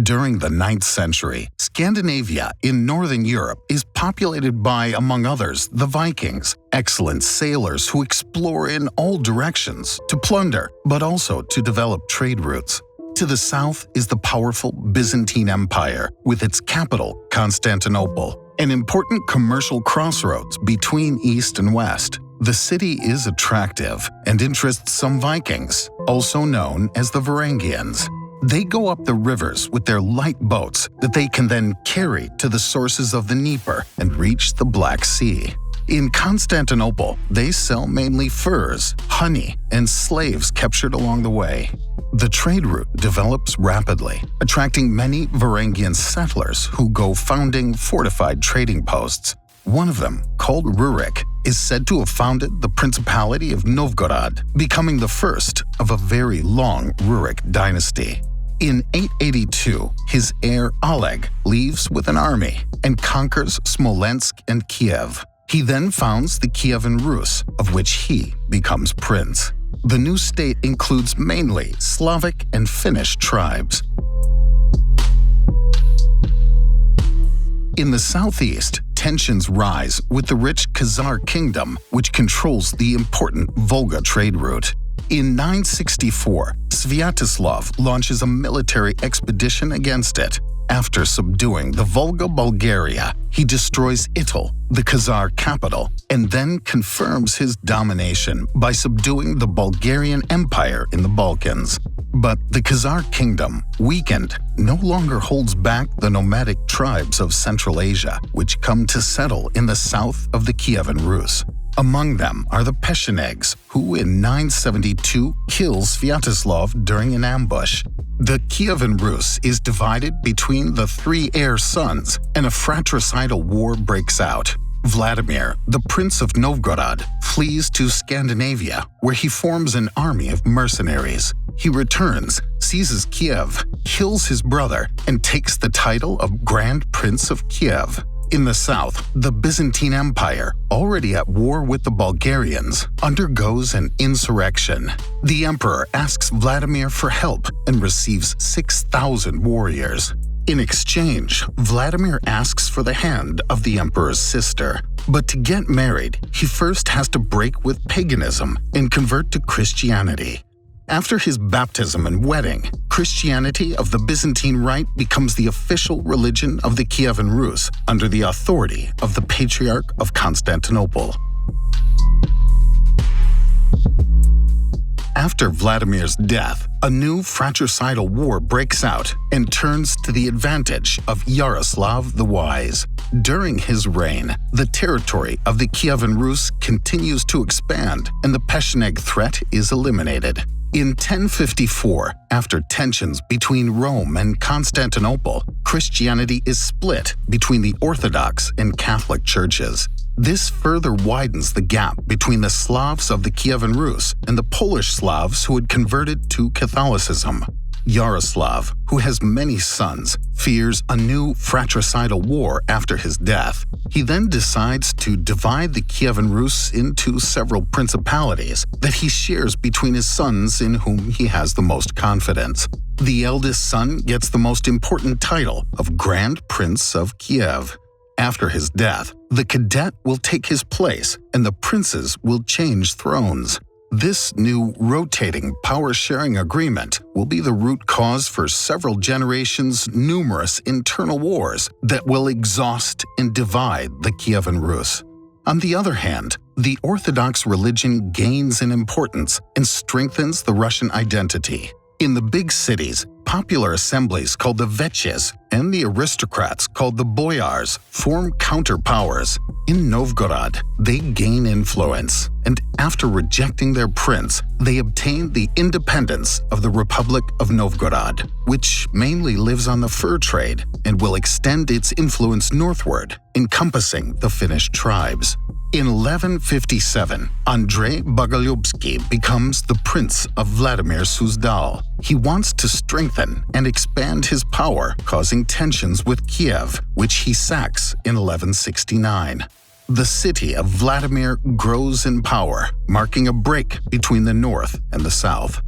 During the 9th century, Scandinavia in northern Europe is populated by, among others, the Vikings, excellent sailors who explore in all directions to plunder, but also to develop trade routes. To the south is the powerful Byzantine Empire, with its capital, Constantinople, an important commercial crossroads between East and West. The city is attractive and interests some Vikings, also known as the Varangians. They go up the rivers with their light boats that they can then carry to the sources of the Dnieper and reach the Black Sea. In Constantinople, they sell mainly furs, honey, and slaves captured along the way. The trade route develops rapidly, attracting many Varangian settlers who go founding fortified trading posts. One of them, called Rurik, is said to have founded the Principality of Novgorod, becoming the first of a very long Rurik dynasty. In 882, his heir Oleg leaves with an army and conquers Smolensk and Kiev. He then founds the Kievan Rus, of which he becomes prince. The new state includes mainly Slavic and Finnish tribes. In the southeast, tensions rise with the rich Khazar kingdom, which controls the important Volga trade route. In 964, Sviatoslav launches a military expedition against it. After subduing the Volga-Bulgaria, he destroys Ityl, the Khazar capital, and then confirms his domination by subduing the Bulgarian Empire in the Balkans. But the Khazar kingdom, weakened, no longer holds back the nomadic tribes of Central Asia, which come to settle in the south of the Kievan Rus. Among them are the Pechenegs, who in 972 kill Sviatoslav during an ambush. The Kievan Rus is divided between the three heir sons, and a fratricidal war breaks out. Vladimir, the Prince of Novgorod, flees to Scandinavia, where he forms an army of mercenaries. He returns, seizes Kiev, kills his brother, and takes the title of Grand Prince of Kiev. In the south, the Byzantine Empire, already at war with the Bulgarians, undergoes an insurrection. The emperor asks Vladimir for help and receives 6,000 warriors. In exchange, Vladimir asks for the hand of the emperor's sister. But to get married, he first has to break with paganism and convert to Christianity. After his baptism and wedding, Christianity of the Byzantine Rite becomes the official religion of the Kievan Rus under the authority of the Patriarch of Constantinople. After Vladimir's death, a new fratricidal war breaks out and turns to the advantage of Yaroslav the Wise. During his reign, the territory of the Kievan Rus continues to expand and the Pecheneg threat is eliminated. In 1054, after tensions between Rome and Constantinople, Christianity is split between the Orthodox and Catholic churches. This further widens the gap between the Slavs of the Kievan Rus and the Polish Slavs who had converted to Catholicism. Yaroslav, who has many sons, fears a new fratricidal war after his death. He then decides to divide the Kievan Rus into several principalities that he shares between his sons in whom he has the most confidence. The eldest son gets the most important title of Grand Prince of Kiev. After his death, the cadet will take his place and the princes will change thrones. This new rotating power-sharing agreement will be the root cause for several generations' numerous internal wars that will exhaust and divide the Kievan Rus. On the other hand, the Orthodox religion gains in importance and strengthens the Russian identity. In the big cities, popular assemblies called the Veches and the aristocrats called the Boyars form counterpowers. In Novgorod, they gain influence, and after rejecting their prince, they obtain the independence of the Republic of Novgorod, which mainly lives on the fur trade and will extend its influence northward, encompassing the Finnish tribes. In 1157, Andrei Bogolyubsky becomes the Prince of Vladimir Suzdal. He wants to strengthen and expand his power, causing tensions with Kiev, which he sacks in 1169. The city of Vladimir grows in power, marking a break between the north and the south.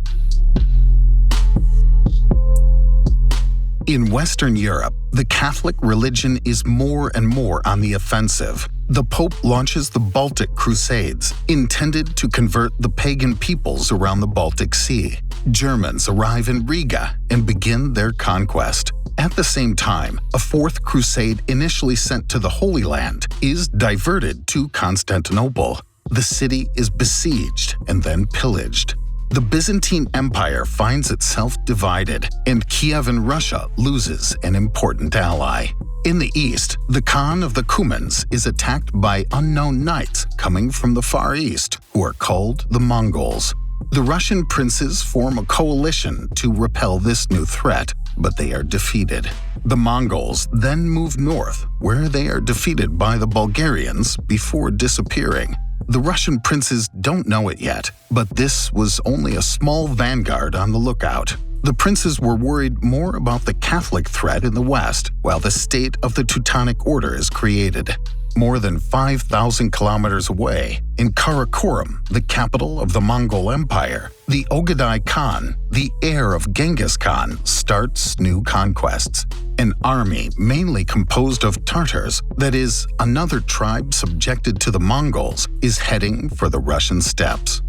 In Western Europe, the Catholic religion is more and more on the offensive. The Pope launches the Baltic Crusades, intended to convert the pagan peoples around the Baltic Sea. Germans arrive in Riga and begin their conquest. At the same time, a fourth crusade initially sent to the Holy Land is diverted to Constantinople. The city is besieged and then pillaged. The Byzantine Empire finds itself divided, and Kievan Russia loses an important ally. In the east, the Khan of the Cumans is attacked by unknown knights coming from the Far East, who are called the Mongols. The Russian princes form a coalition to repel this new threat, but they are defeated. The Mongols then move north, where they are defeated by the Bulgarians before disappearing. The Russian princes don't know it yet, but this was only a small vanguard on the lookout. The princes were worried more about the Catholic threat in the west, while the state of the Teutonic Order is created. More than 5,000 kilometers away, in Karakorum, the capital of the Mongol Empire, the Ogadai Khan, the heir of Genghis Khan, starts new conquests. An army mainly composed of Tartars, that is, another tribe subjected to the Mongols, is heading for the Russian steppes.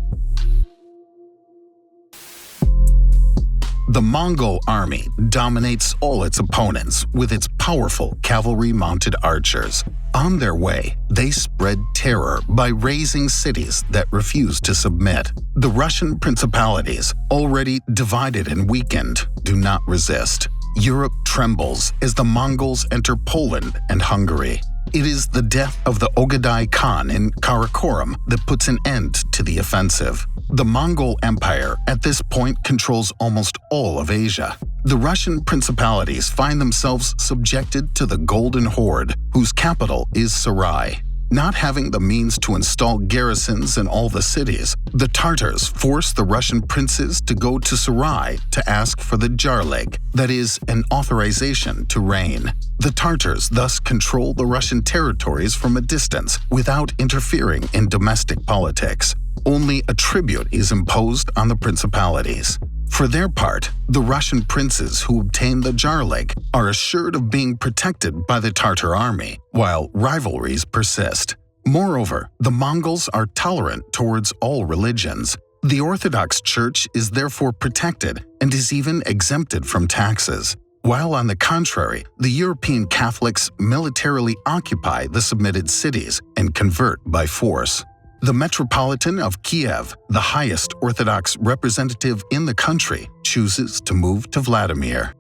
The Mongol army dominates all its opponents with its powerful cavalry-mounted archers. On their way, they spread terror by razing cities that refuse to submit. The Russian principalities, already divided and weakened, do not resist. Europe trembles as the Mongols enter Poland and Hungary. It is the death of the Ogadai Khan in Karakorum that puts an end to the offensive. The Mongol Empire at this point controls almost all of Asia. The Russian principalities find themselves subjected to the Golden Horde, whose capital is Sarai. Not having the means to install garrisons in all the cities, the Tartars force the Russian princes to go to Sarai to ask for the Jarlig, that is, an authorization to reign. The Tartars thus control the Russian territories from a distance without interfering in domestic politics. Only a tribute is imposed on the principalities. For their part, the Russian princes who obtain the Jarlig are assured of being protected by the Tartar army, while rivalries persist. Moreover, the Mongols are tolerant towards all religions. The Orthodox Church is therefore protected and is even exempted from taxes. While on the contrary, the European Catholics militarily occupy the submitted cities and convert by force. The Metropolitan of Kiev, the highest Orthodox representative in the country, chooses to move to Vladimir.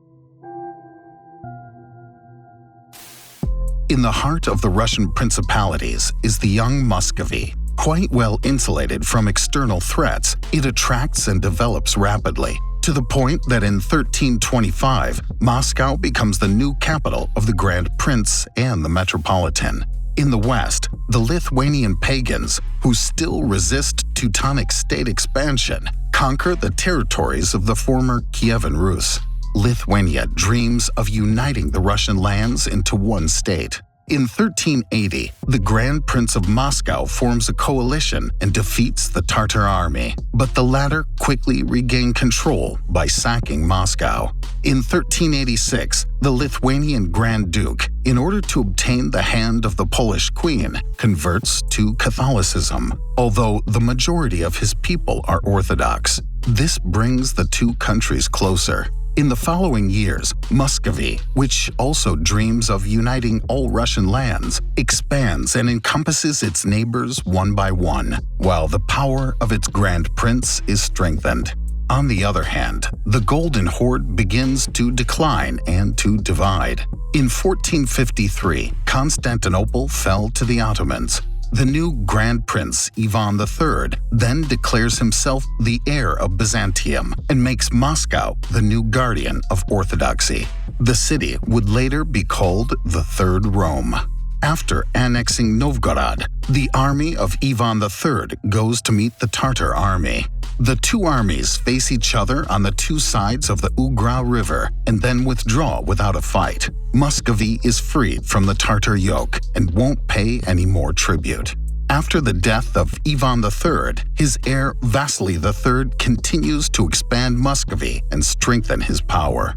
In the heart of the Russian principalities is the young Muscovy. Quite well insulated from external threats, it attracts and develops rapidly, to the point that in 1325, Moscow becomes the new capital of the Grand Prince and the Metropolitan. In the west, the Lithuanian pagans, who still resist Teutonic state expansion, conquer the territories of the former Kievan Rus. Lithuania dreams of uniting the Russian lands into one state. In 1380, the Grand Prince of Moscow forms a coalition and defeats the Tartar army, but the latter quickly regain control by sacking Moscow. In 1386, the Lithuanian Grand Duke, in order to obtain the hand of the Polish Queen, converts to Catholicism, although the majority of his people are Orthodox. This brings the two countries closer. In the following years, Muscovy, which also dreams of uniting all Russian lands, expands and encompasses its neighbors one by one, while the power of its Grand Prince is strengthened. On the other hand, the Golden Horde begins to decline and to divide. In 1453, Constantinople fell to the Ottomans. The new Grand Prince Ivan III then declares himself the heir of Byzantium and makes Moscow the new guardian of Orthodoxy. The city would later be called the Third Rome. After annexing Novgorod, the army of Ivan III goes to meet the Tartar army. The two armies face each other on the two sides of the Ugra River and then withdraw without a fight. Muscovy is freed from the Tartar yoke and won't pay any more tribute. After the death of Ivan III, his heir Vasily III continues to expand Muscovy and strengthen his power.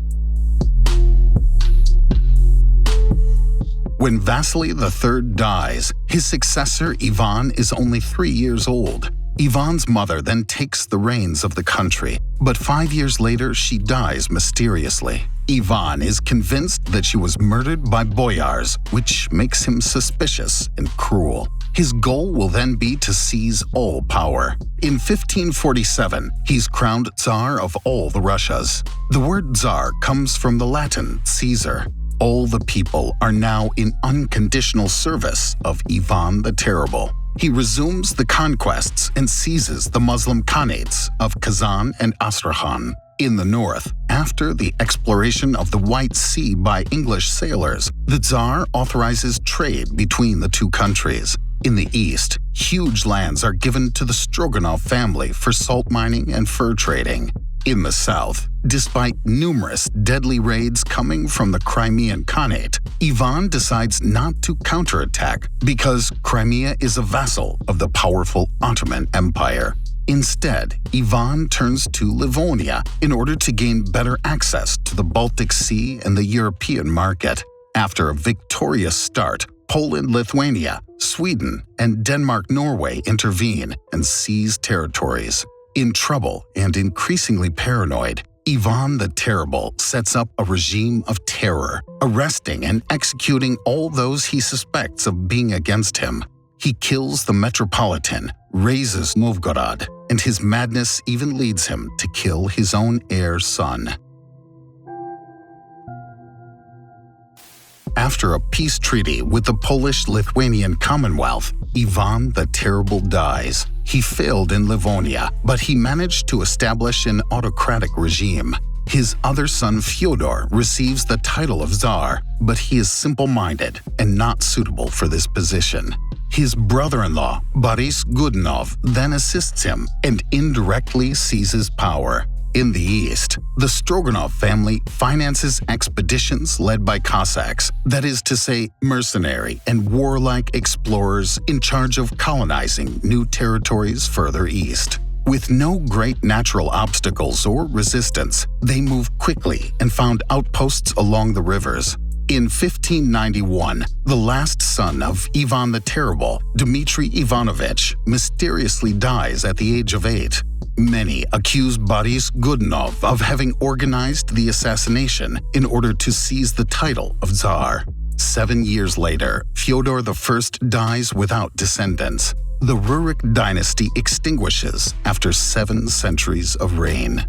When Vasily III dies, his successor Ivan is only 3 years old. Ivan's mother then takes the reins of the country, but 5 years later she dies mysteriously. Ivan is convinced that she was murdered by boyars, which makes him suspicious and cruel. His goal will then be to seize all power. In 1547, he's crowned Tsar of all the Russias. The word Tsar comes from the Latin Caesar. All the people are now in unconditional service of Ivan the Terrible. He resumes the conquests and seizes the Muslim Khanates of Kazan and Astrakhan. In the north, after the exploration of the White Sea by English sailors, the Tsar authorizes trade between the two countries. In the east, huge lands are given to the Stroganov family for salt mining and fur trading. In the south, despite numerous deadly raids coming from the Crimean Khanate, Ivan decides not to counterattack because Crimea is a vassal of the powerful Ottoman Empire. Instead, Ivan turns to Livonia in order to gain better access to the Baltic Sea and the European market. After a victorious start, Poland, Lithuania, Sweden, and Denmark-Norway intervene and seize territories. In trouble and increasingly paranoid, Ivan the Terrible sets up a regime of terror, arresting and executing all those he suspects of being against him. He kills the Metropolitan, razes Novgorod, and his madness even leads him to kill his own heir son. After a peace treaty with the Polish-Lithuanian Commonwealth, Ivan the Terrible dies. He failed in Livonia, but he managed to establish an autocratic regime. His other son Fyodor receives the title of Tsar, but he is simple-minded and not suitable for this position. His brother-in-law, Boris Godunov, then assists him and indirectly seizes power. In the east, the Stroganov family finances expeditions led by Cossacks, that is to say, mercenary and warlike explorers in charge of colonizing new territories further east. With no great natural obstacles or resistance, they moved quickly and found outposts along the rivers. In 1591, the last son of Ivan the Terrible, Dmitry Ivanovich, mysteriously dies at the age of 8. Many accuse Boris Godunov of having organized the assassination in order to seize the title of Tsar. 7 years later, Fyodor I dies without descendants. The Rurik dynasty extinguishes after 7 centuries of reign.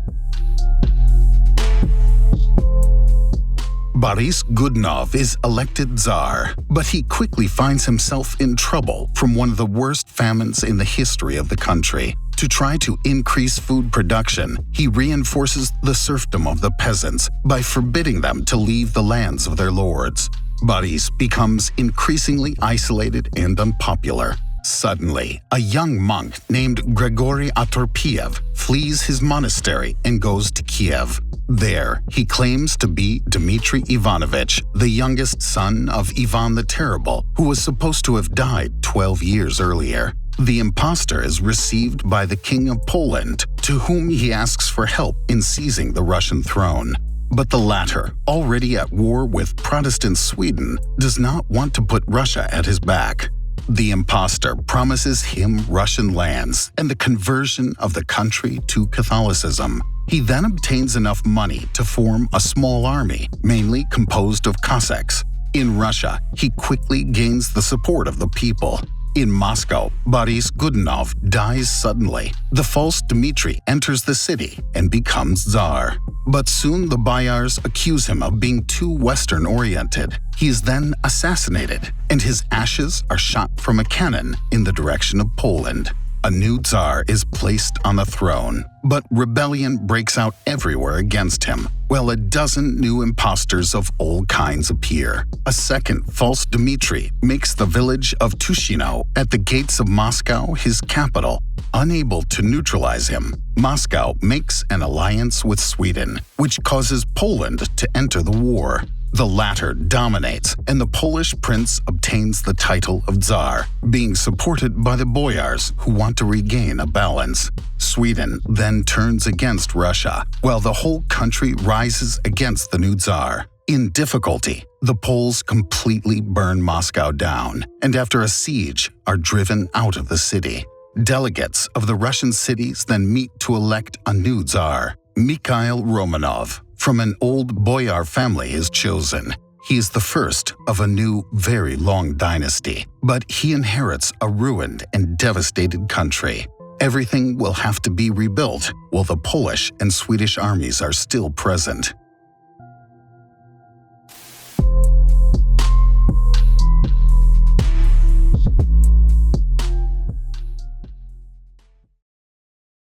Boris Godunov is elected Tsar, but he quickly finds himself in trouble from one of the worst famines in the history of the country. To try to increase food production, he reinforces the serfdom of the peasants by forbidding them to leave the lands of their lords. Boris becomes increasingly isolated and unpopular. Suddenly, a young monk named Grigory Atorpiev flees his monastery and goes to Kiev. There, he claims to be Dmitry Ivanovich, the youngest son of Ivan the Terrible, who was supposed to have died 12 years earlier. The impostor is received by the King of Poland, to whom he asks for help in seizing the Russian throne. But the latter, already at war with Protestant Sweden, does not want to put Russia at his back. The impostor promises him Russian lands and the conversion of the country to Catholicism. He then obtains enough money to form a small army, mainly composed of Cossacks. In Russia, he quickly gains the support of the people. In Moscow, Boris Godunov dies suddenly. The false Dmitry enters the city and becomes Tsar. But soon the boyars accuse him of being too Western-oriented. He is then assassinated, and his ashes are shot from a cannon in the direction of Poland. A new Tsar is placed on the throne, but rebellion breaks out everywhere against him, while a dozen new impostors of all kinds appear. A second false Dmitry makes the village of Tushino at the gates of Moscow his capital. Unable to neutralize him, Moscow makes an alliance with Sweden, which causes Poland to enter the war. The latter dominates, and the Polish prince obtains the title of Tsar, being supported by the boyars who want to regain a balance. Sweden then turns against Russia, while the whole country rises against the new Tsar. In difficulty, the Poles completely burn Moscow down, and after a siege, are driven out of the city. Delegates of the Russian cities then meet to elect a new Tsar. Mikhail Romanov, from an old boyar family, is chosen. He is the first of a new, very long dynasty, but he inherits a ruined and devastated country. Everything will have to be rebuilt, while the Polish and Swedish armies are still present.